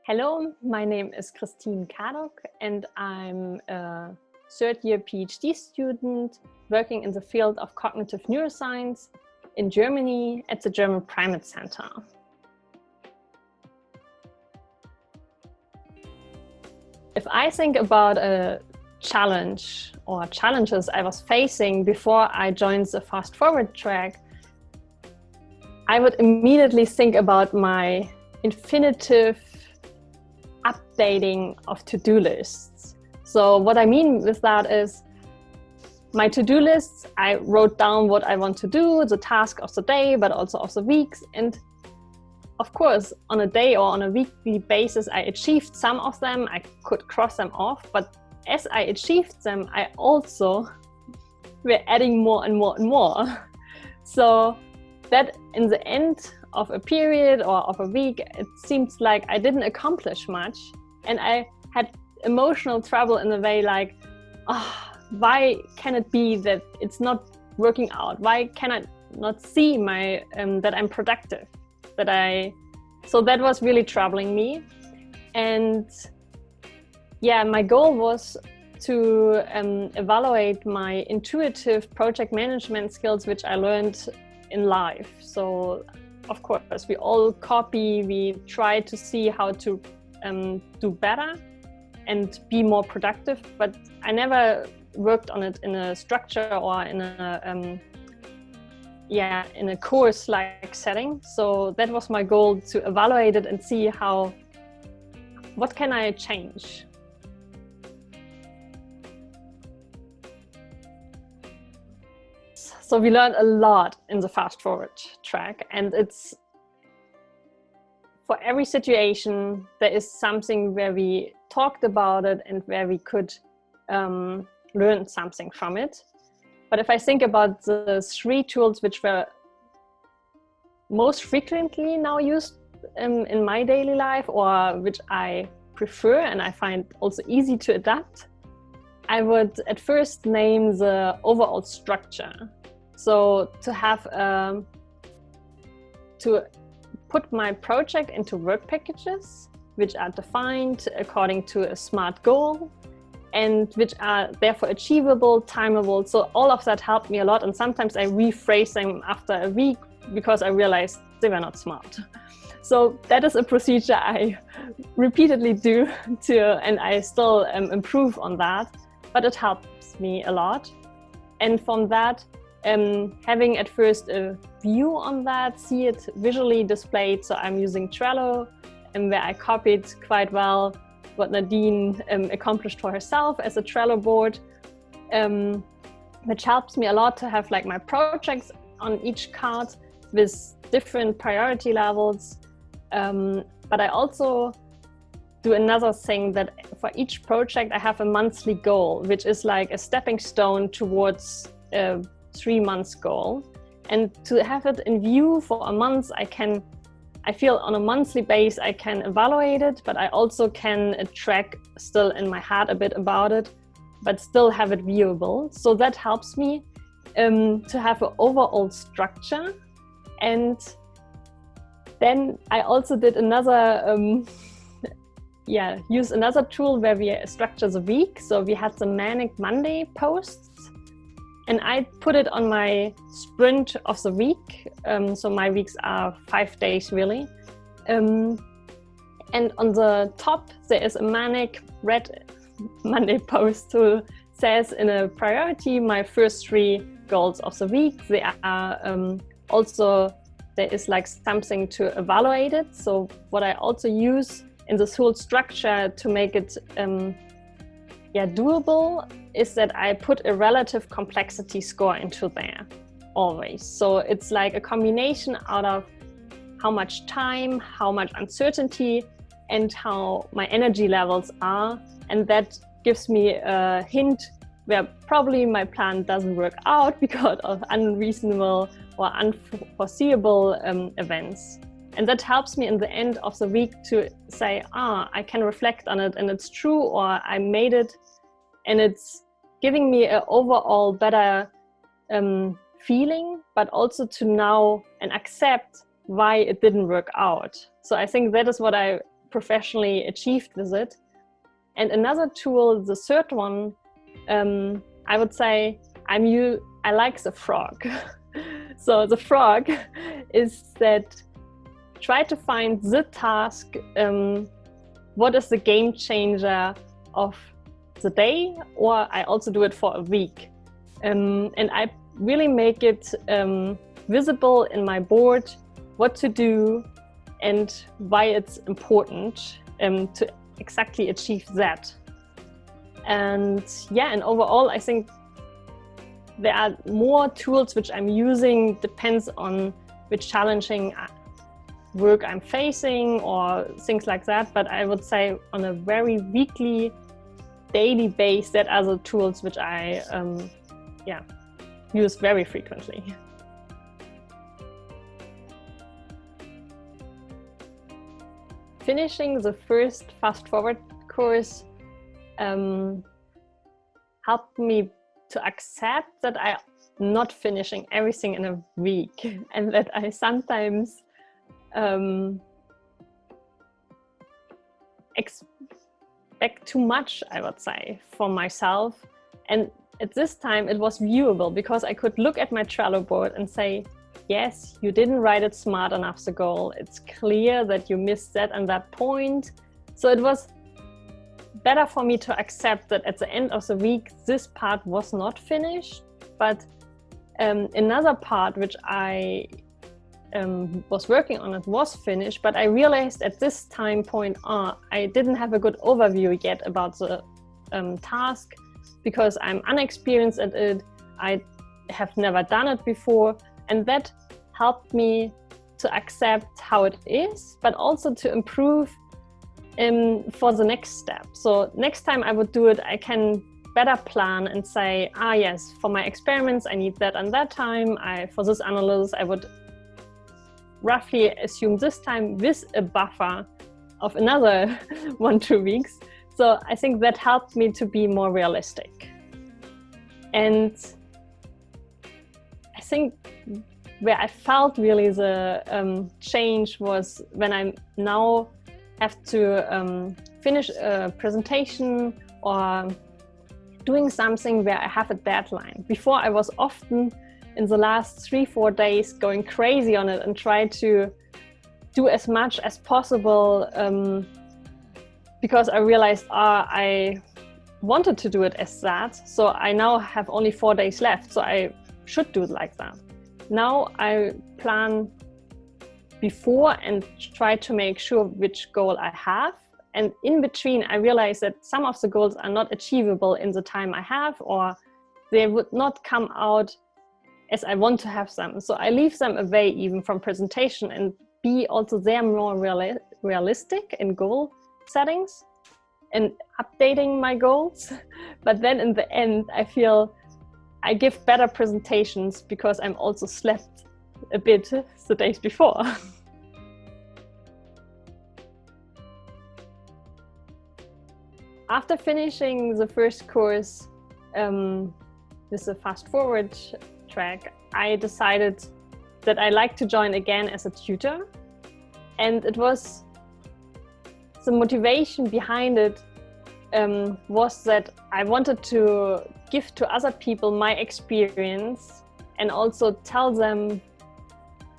Hello, my name is Kristin Kaduk and I'm a third-year PhD student working in the field of cognitive neuroscience in Germany at the German Primate Center. If I think about a challenge or challenges I was facing before I joined the Fast Forward track, I would immediately think about my infinitive updating of to-do lists. So what I mean with that is my to-do lists, I wrote down what I want to do, the task of the day, but also of the weeks. And of course, on a day or on a weekly basis, I achieved some of them. I could cross them off, but as I achieved them, I also were adding more and more and more. So that in the end of a period or of a week, it seems like I didn't accomplish much. And I had emotional trouble in a way like, why can it be that it's not working out? Why can I not see that I'm productive? So that was really troubling me. And yeah, my goal was to evaluate my intuitive project management skills, which I learned in life. So of course, we all copy, we try to see how to do better and be more productive, but I never worked on it in a structure or in a course-like setting. So that was my goal, to evaluate it and see what can I change? So we learned a lot in the Fast Forward track, and it's for every situation there is something where we talked about it and where we could learn something from it. But if I think about the three tools which were most frequently now used in my daily life, or which I prefer and I find also easy to adapt, I would at first name the overall structure. So to have to put my project into work packages, which are defined according to a SMART goal and which are therefore achievable, timeable. So all of that helped me a lot. And sometimes I rephrase them after a week because I realized they were not smart. So that is a procedure I repeatedly do and I still improve on that, but it helps me a lot. And from that, having at first a view on that, see it visually displayed. So I'm using Trello, where I copied quite well what Nadine accomplished for herself as a Trello board, which helps me a lot to have like my projects on each card with different priority levels. But I also do another thing, that for each project I have a monthly goal, which is like a stepping stone towards a 3 months goal. And to have it in view for a month, I feel on a monthly basis I can evaluate it, but I also can track still in my head a bit about it, but still have it viewable. So that helps me to have an overall structure. And then I also did use another tool where we structure the week. So we had the Manic Monday posts, and I put it on my sprint of the week. So my weeks are 5 days really. And on the top, there is a Manic Red Monday post who says in a priority, my first 3 goals of the week. They are also, there is like something to evaluate it. So what I also use in this whole structure to make it doable is that I put a relative complexity score into there always. So it's like a combination out of how much time, how much uncertainty, and how my energy levels are. And that gives me a hint where probably my plan doesn't work out because of unreasonable or unforeseeable events. And that helps me in the end of the week to say, I can reflect on it and it's true, or I made it, and it's giving me an overall better feeling, but also to know and accept why it didn't work out. So I think that is what I professionally achieved with it. And another tool, the third one, I would say I like the frog. So the frog is that try to find the task, what is the game changer of the day, or I also do it for a week. And I really make it visible in my board what to do and why it's important to exactly achieve that. And yeah, and overall, I think there are more tools which I'm using, depends on which challenging work I'm facing or things like that. But I would say on a very weekly, daily base, that are the tools which I use very frequently. Finishing the first Fast Forward course helped me to accept that I'm not finishing everything in a week, and that I sometimes expect too much, I would say, for myself. And at this time it was viewable because I could look at my Trello board and say, yes, you didn't write it smart enough, the goal. It's clear that you missed that and that point. So it was better for me to accept that at the end of the week, this part was not finished, but another part which I was working on it was finished, but I realized at this time point, I didn't have a good overview yet about the task because I'm inexperienced at it. I have never done it before. And that helped me to accept how it is, but also to improve for the next step. So next time I would do it, I can better plan and say, yes, for my experiments, I need that and that time. For this analysis, I would roughly assume this time with a buffer of another 1-2 weeks. So I think that helped me to be more realistic. And I think where I felt really the change was when I now have to finish a presentation or doing something where I have a deadline. Before I was often in the last 3-4 days going crazy on it and try to do as much as possible because I realized I wanted to do it as that. So I now have only 4 days left, so I should do it like that. Now I plan before and try to make sure which goal I have. And in between, I realize that some of the goals are not achievable in the time I have, or they would not come out as I want to have them. So I leave them away even from presentation and be also there more realistic in goal settings and updating my goals. But then in the end, I feel I give better presentations because I'm also slept a bit the days before. After finishing the first course with the Fast Forward track, I decided that I like to join again as a tutor. And it was the motivation behind it was that I wanted to give to other people my experience and also tell them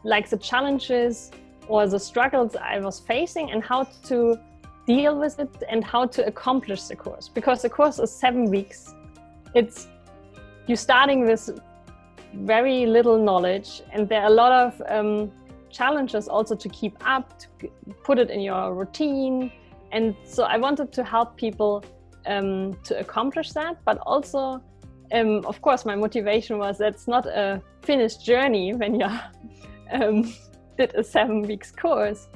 like the challenges or the struggles I was facing and how to deal with it and how to accomplish the course. Because the course is 7 weeks. You're starting with very little knowledge, and there are a lot of challenges also to keep up, to put it in your routine. And so I wanted to help people to accomplish that, but also, of course, my motivation was that's not a finished journey when you did a 7 weeks course.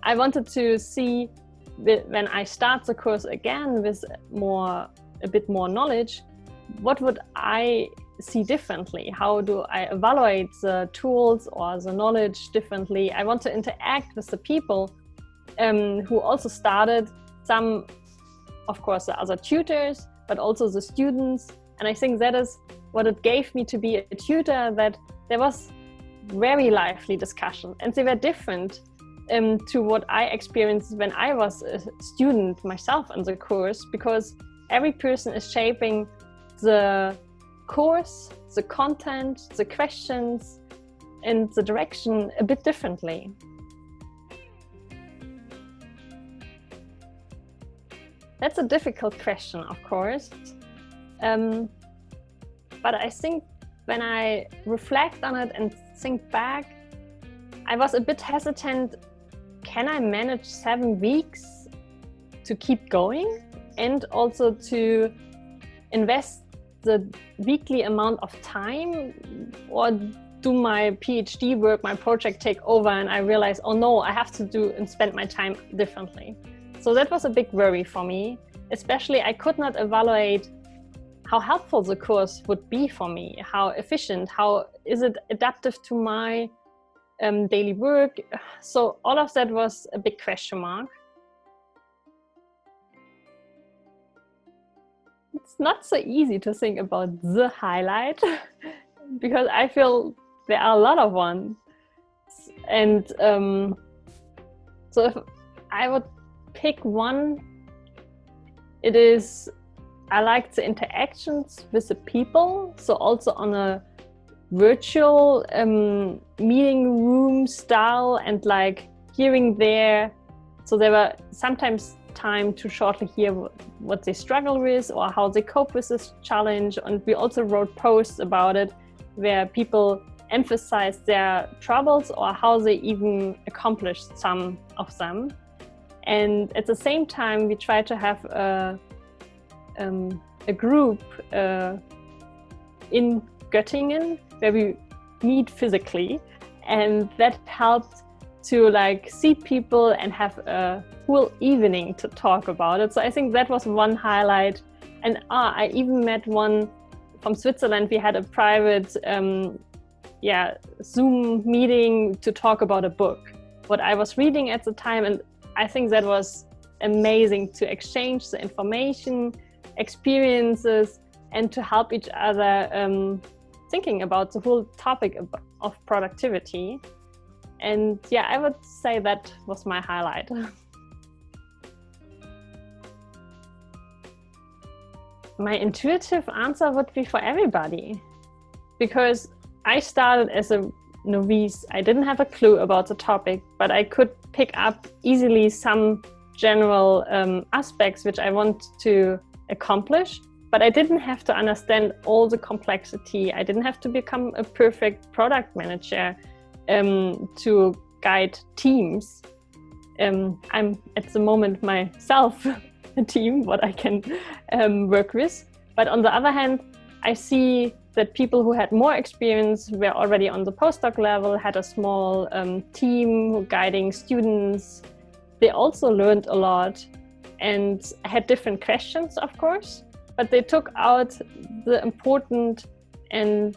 I wanted to see when I start the course again with a bit more knowledge, what would I see differently? How do I evaluate the tools or the knowledge differently? I want to interact with the people who also started, some, of course, the other tutors, but also the students. And I think that is what it gave me to be a tutor, that there was very lively discussion and they were different. to what I experienced when I was a student myself in the course, because every person is shaping the course, the content, the questions, and the direction a bit differently. That's a difficult question, of course. But I think when I reflect on it and think back, I was a bit hesitant. Can I manage 7 weeks to keep going and also to invest the weekly amount of time, or do my PhD work, my project take over and I realize, oh no, I have to do and spend my time differently. So that was a big worry for me. Especially I could not evaluate how helpful the course would be for me, how efficient, how is it adaptive to my daily work. So all of that was a big question mark. It's not so easy to think about the highlight because I feel there are a lot of ones. And so if I would pick one, it is, I like the interactions with the people. So also on a virtual meeting room style and like hearing their, so there were sometimes time to shortly hear what they struggle with or how they cope with this challenge. And we also wrote posts about it where people emphasized their troubles or how they even accomplished some of them. And at the same time, we try to have a group in Göttingen where we meet physically, and that helped to like see people and have a whole evening to talk about it. So I think that was one highlight. And I even met one from Switzerland. We had a private Zoom meeting to talk about a book, what I was reading at the time. And I think that was amazing to exchange the information, experiences, and to help each other thinking about the whole topic of productivity. And yeah, I would say that was my highlight. My intuitive answer would be for everybody, because I started as a novice. I didn't have a clue about the topic, but I could pick up easily some general aspects which I want to accomplish, but I didn't have to understand all the complexity. I didn't have to become a perfect product manager to guide teams. I'm at the moment myself a team, what I can work with. But on the other hand, I see that people who had more experience were already on the postdoc level, had a small team guiding students. They also learned a lot and had different questions, of course, but they took out the important and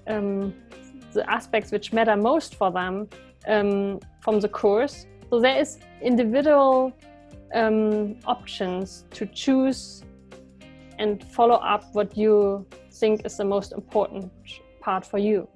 the aspects which matter most for them from the course. So there is individual options to choose and follow up what you think is the most important part for you.